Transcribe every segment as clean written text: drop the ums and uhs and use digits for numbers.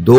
2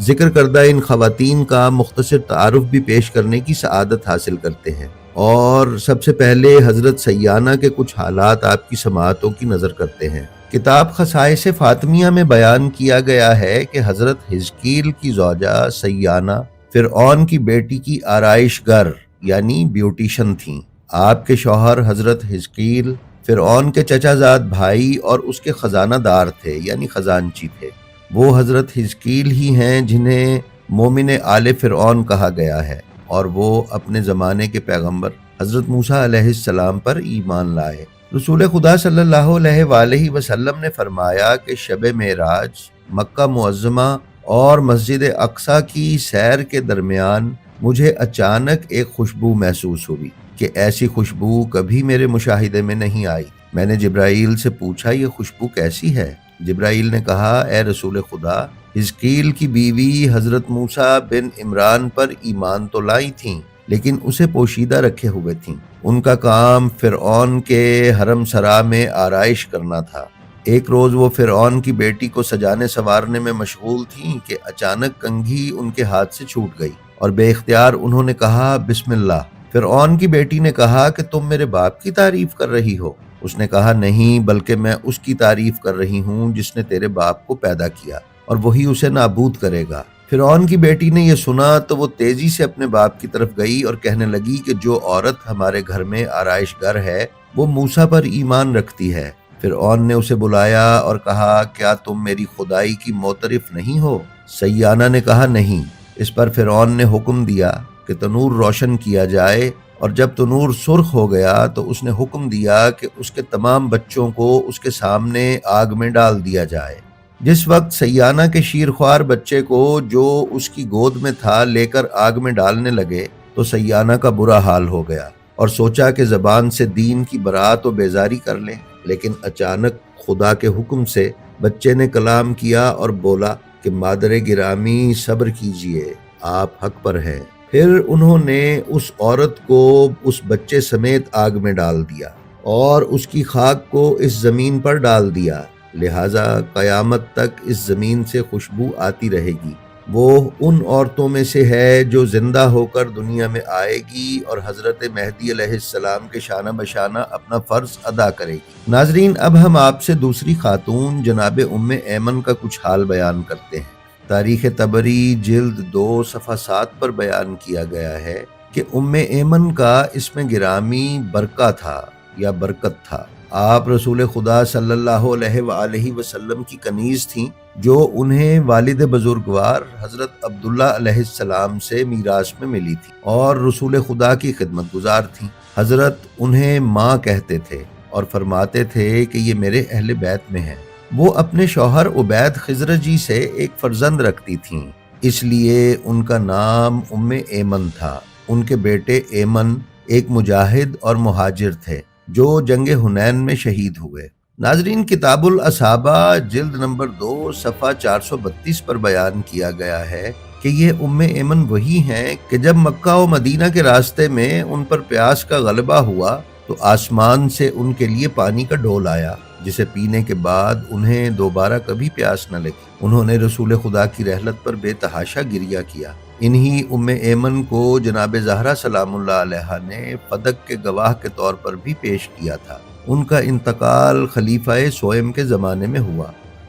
ذکر کردہ ان خواتین کا مختصر تعارف بھی پیش کرنے کی سعادت حاصل کرتے ہیں، اور سب سے پہلے حضرت سیانہ کے کچھ حالات آپ کی سماعتوں کی نظر کرتے ہیں۔ کتاب خصائص فاطمیہ میں بیان کیا گیا ہے کہ حضرت حزقیل کی زوجہ سیانہ فرعون کی بیٹی کی آرائش گر یعنی بیوٹیشن تھیں۔ آپ کے شوہر حضرت حزقیل فرعون کے چچا زاد بھائی اور اس کے خزانہ دار تھے یعنی خزانچی تھے۔ وہ حضرت حزقیل ہی ہیں جنہیں مومن آل فرعون کہا گیا ہے، اور وہ اپنے زمانے کے پیغمبر حضرت موسیٰ علیہ السلام پر ایمان لائے۔ رسول خدا صلی اللہ علیہ وآلہ وسلم نے فرمایا کہ شب معراج مکہ معظمہ اور مسجد اقصیٰ کی سیر کے درمیان مجھے اچانک ایک خوشبو محسوس ہوئی کہ ایسی خوشبو کبھی میرے مشاہدے میں نہیں آئی۔ میں نے جبرائیل سے پوچھا یہ خوشبو کیسی ہے؟ جبرائیل نے کہا اے رسول خدا، حزقیل کی بیوی حضرت موسیٰ بن عمران پر ایمان تو لائی تھیں لیکن اسے پوشیدہ رکھے ہوئے تھیں۔ ان کا کام فرعون کے حرم سرا میں آرائش کرنا تھا۔ ایک روز وہ فرعون کی بیٹی کو سجانے سنوارنے میں مشغول تھیں کہ اچانک کنگھی ان کے ہاتھ سے چھوٹ گئی اور بے اختیار انہوں نے کہا بسم اللہ۔ فرعون کی بیٹی نے کہا کہ تم میرے باپ کی تعریف کر رہی ہو؟ اس نے کہا نہیں، بلکہ میں اس کی تعریف کر رہی ہوں جس نے تیرے باپ کو پیدا کیا، اور وہی اسے نابود کرے گا۔ فرعون کی بیٹی نے یہ سنا تو وہ تیزی سے اپنے باپ کی طرف گئی اور کہنے لگی کہ جو عورت ہمارے گھر میں آرائش گر ہے وہ موسیٰ پر ایمان رکھتی ہے۔ فرعون نے اسے بلایا اور کہا کیا تم میری خدائی کی معترف نہیں ہو؟ سیانہ نے کہا نہیں۔ اس پر فرعون نے حکم دیا کہ تنور روشن کیا جائے، اور جب تنور سرخ ہو گیا تو اس نے حکم دیا کہ اس کے تمام بچوں کو اس کے سامنے آگ میں ڈال دیا جائے۔ جس وقت سیانہ کے شیرخوار بچے کو جو اس کی گود میں تھا لے کر آگ میں ڈالنے لگے تو سیانہ کا برا حال ہو گیا اور سوچا کہ زبان سے دین کی برات و بیزاری کر لیں، لیکن اچانک خدا کے حکم سے بچے نے کلام کیا اور بولا کہ مادر گرامی صبر کیجئے، آپ حق پر ہیں۔ پھر انہوں نے اس عورت کو اس بچے سمیت آگ میں ڈال دیا اور اس کی خاک کو اس زمین پر ڈال دیا، لہٰذا قیامت تک اس زمین سے خوشبو آتی رہے گی۔ وہ ان عورتوں میں سے ہے جو زندہ ہو کر دنیا میں آئے گی اور حضرت مہدی علیہ السلام کے شانہ بشانہ اپنا فرض ادا کرے گی۔ ناظرین، اب ہم آپ سے دوسری خاتون جناب ایمن کا کچھ حال بیان کرتے ہیں۔ تاریخ طبری جلد 2 صفحہ 7 پر بیان کیا گیا ہے کہ ایمن کا اسم گرامی برکہ تھا یا برکت تھا۔ آپ رسول خدا صلی اللہ علیہ وآلہ وسلم کی کنیز تھیں جو انہیں والد بزرگوار حضرت عبداللہ علیہ السلام سے میراث میں ملی تھی، اور رسول خدا کی خدمت گزار تھیں۔ حضرت انہیں ماں کہتے تھے اور فرماتے تھے کہ یہ میرے اہل بیت میں ہیں۔ وہ اپنے شوہر عبید خزرجی سے ایک فرزند رکھتی تھیں، اس لیے ان کا نام ایمن تھا۔ ان کے بیٹے ایمن ایک مجاہد اور مہاجر تھے جو جنگ حنین میں شہید ہوئے۔ ناظرین، کتاب الاصحابہ جلد نمبر 2 صفحہ 432 پر بیان کیا گیا ہے کہ یہ ایمن وہی ہیں کہ جب مکہ و مدینہ کے راستے میں ان پر پیاس کا غلبہ ہوا تو آسمان سے ان کے لیے پانی کا ڈول آیا جسے پینے کے بعد انہیں دوبارہ کبھی پیاس نہ لگی۔ انہوں نے رسول خدا کی رحلت پر بے تحاشا گریہ کیا۔ انہی ایمن کو جناب زہرا سلام اللہ علیہا نے فدق کے گواہ کے طور پر بھی پیش کیا تھا۔ ان کا انتقال خلیفہ سوئم کے زمانے میں ہوا۔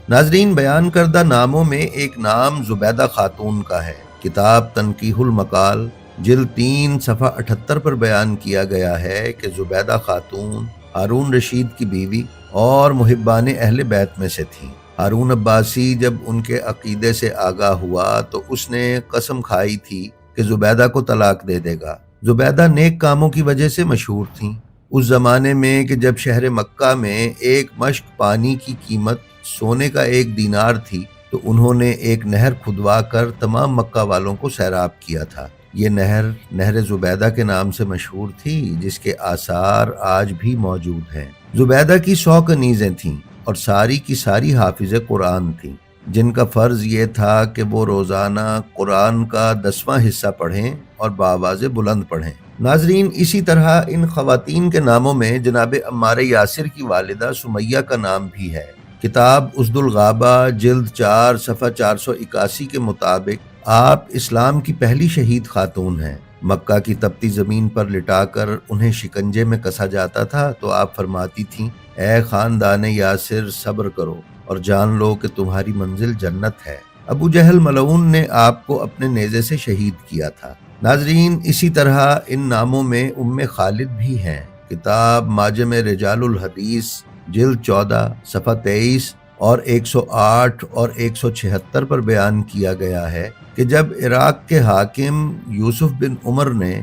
ناظرین، بیان کردہ ناموں میں ایک نام زبیدہ خاتون کا ہے۔ کتاب تنقیح المقال جلد 3 صفحہ 78 پر بیان کیا گیا ہے کہ زبیدہ خاتون ہارون رشید کی بیوی اور محبان اہل بیت میں سے تھیں۔ ہارون عباسی جب ان کے عقیدے سے آگاہ ہوا تو اس نے قسم کھائی تھی کہ زبیدہ کو طلاق دے دے گا۔ زبیدہ نیک کاموں کی وجہ سے مشہور تھیں۔ اس زمانے میں کہ جب شہر مکہ میں ایک مشک پانی کی قیمت سونے کا 1 دینار تھی تو انہوں نے ایک نہر کھدوا کر تمام مکہ والوں کو سیراب کیا تھا۔ یہ نہر زبیدہ کے نام سے مشہور تھی، جس کے آثار آج بھی موجود ہیں۔ زبیدہ کی 100 کنیزیں تھیں اور ساری کی ساری حافظ قرآن تھیں، جن کا فرض یہ تھا کہ وہ روزانہ قرآن کا 10واں حصہ پڑھیں اور بآواز بلند پڑھیں۔ ناظرین، اسی طرح ان خواتین کے ناموں میں جناب عمار یاسر کی والدہ سمیہ کا نام بھی ہے۔ کتاب اسد الغابہ جلد 4 صفحہ 481 کے مطابق آپ اسلام کی پہلی شہید خاتون ہیں۔ مکہ کی تپتی زمین پر لٹا کر انہیں شکنجے میں کسا جاتا تھا تو آپ فرماتی تھیں، اے خاندان یاسر صبر کرو اور جان لو کہ تمہاری منزل جنت ہے۔ ابو جہل ملعون نے آپ کو اپنے نیزے سے شہید کیا تھا۔ ناظرین، اسی طرح ان ناموں میں خالد بھی ہیں۔ کتاب ماجم رجال الحدیث جلد 14 صفحہ 23 اور 108 اور 176 پر بیان کیا گیا ہے کہ جب عراق کے حاکم یوسف بن عمر نے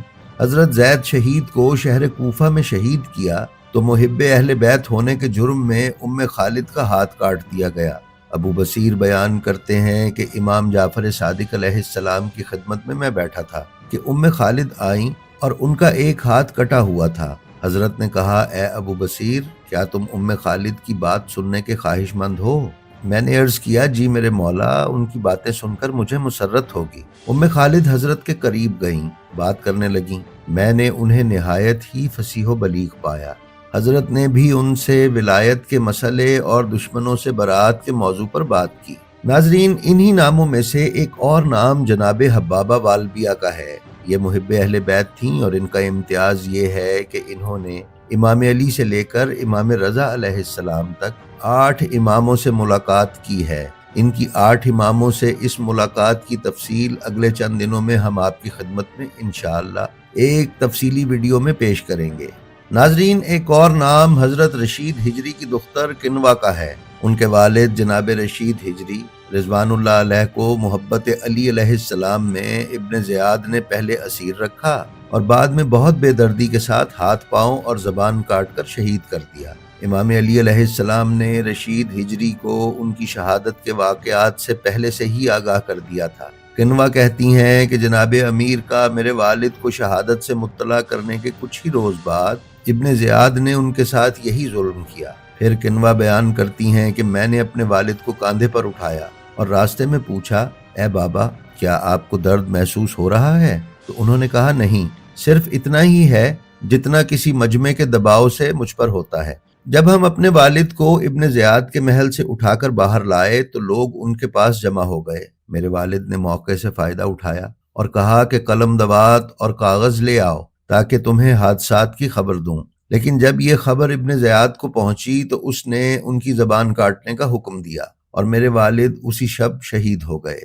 حضرت زید شہید کو شہر کوفہ میں شہید کیا تو محب اہل بیت ہونے کے جرم میں خالد کا ہاتھ کاٹ دیا گیا۔ ابو بصیر بیان کرتے ہیں کہ امام جعفر صادق علیہ السلام کی خدمت میں بیٹھا تھا کہ خالد آئیں اور ان کا ایک ہاتھ کٹا ہوا تھا۔ حضرت نے کہا، اے ابو بصیر، کیا تم خالد کی بات سننے کے خواہش مند ہو؟ میں نے عرض کیا، جی میرے مولا، ان کی باتیں سن کر مجھے مسرت ہوگی۔ خالد حضرت کے قریب گئیں، بات کرنے لگیں۔ میں نے انہیں نہایت ہی فصیح و بلیغ پایا۔ حضرت نے بھی ان سے ولایت کے مسئلے اور دشمنوں سے برات کے موضوع پر بات کی۔ ناظرین، انہی ناموں میں سے ایک اور نام جناب حبابہ والبیہ کا ہے۔ یہ محب اہل بیت تھیں اور ان کا امتیاز یہ ہے کہ انہوں نے امام علی سے لے کر امام رضا علیہ السلام تک 8 اماموں سے ملاقات کی ہے۔ ان کی 8 اماموں سے اس ملاقات کی تفصیل اگلے چند دنوں میں ہم آپ کی خدمت میں انشاءاللہ ایک تفصیلی ویڈیو میں پیش کریں گے۔ ناظرین، ایک اور نام حضرت رشید ہجری کی دختر کنوا کا ہے۔ ان کے والد جناب رشید ہجری رضوان اللہ علیہ کو محبت علی علیہ السلام میں ابن زیاد نے پہلے اسیر رکھا اور بعد میں بہت بے دردی کے ساتھ ہاتھ پاؤں اور زبان کاٹ کر شہید کر دیا۔ امام علی علیہ السلام نے رشید ہجری کو ان کی شہادت کے واقعات سے پہلے سے ہی آگاہ کر دیا تھا۔ کنوا کہتی ہیں کہ جناب امیر کا میرے والد کو شہادت سے مطلع کرنے کے کچھ ہی روز بعد ابن زیاد نے ان کے ساتھ یہی ظلم کیا۔ پھر کنوا بیان کرتی ہیں کہ میں نے اپنے والد کو کاندھے پر اٹھایا اور راستے میں پوچھا، اے بابا، کیا آپ کو درد محسوس ہو رہا ہے؟ تو انہوں نے کہا، نہیں، صرف اتنا ہی ہے جتنا کسی مجمع کے دباؤ سے مجھ پر ہوتا ہے۔ جب ہم اپنے والد کو ابن زیاد کے محل سے اٹھا کر باہر لائے تو لوگ ان کے پاس جمع ہو گئے۔ میرے والد نے موقع سے فائدہ اٹھایا اور کہا کہ قلم دوات اور کاغذ لے آؤ تاکہ تمہیں حادثات کی خبر دوں۔ لیکن جب یہ خبر ابن زیاد کو پہنچی تو اس نے ان کی زبان کاٹنے کا حکم دیا اور میرے والد اسی شب شہید ہو گئے۔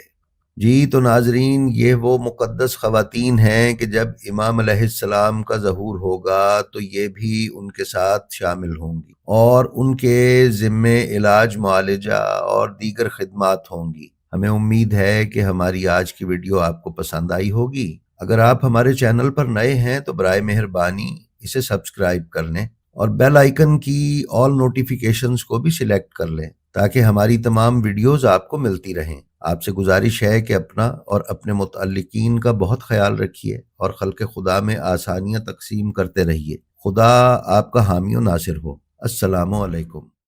جی تو ناظرین، یہ وہ مقدس خواتین ہیں کہ جب امام علیہ السلام کا ظہور ہوگا تو یہ بھی ان کے ساتھ شامل ہوں گی اور ان کے ذمے علاج، معالجہ اور دیگر خدمات ہوں گی۔ ہمیں امید ہے کہ ہماری آج کی ویڈیو آپ کو پسند آئی ہوگی۔ اگر آپ ہمارے چینل پر نئے ہیں تو برائے مہربانی اسے سبسکرائب کر لیں اور بیل آئیکن کی آل نوٹیفیکیشنز کو بھی سلیکٹ کر لیں تاکہ ہماری تمام ویڈیوز آپ کو ملتی رہیں۔ آپ سے گزارش ہے کہ اپنا اور اپنے متعلقین کا بہت خیال رکھیے اور خلق خدا میں آسانیاں تقسیم کرتے رہیے۔ خدا آپ کا حامی و ناصر ہو۔ السلام علیکم۔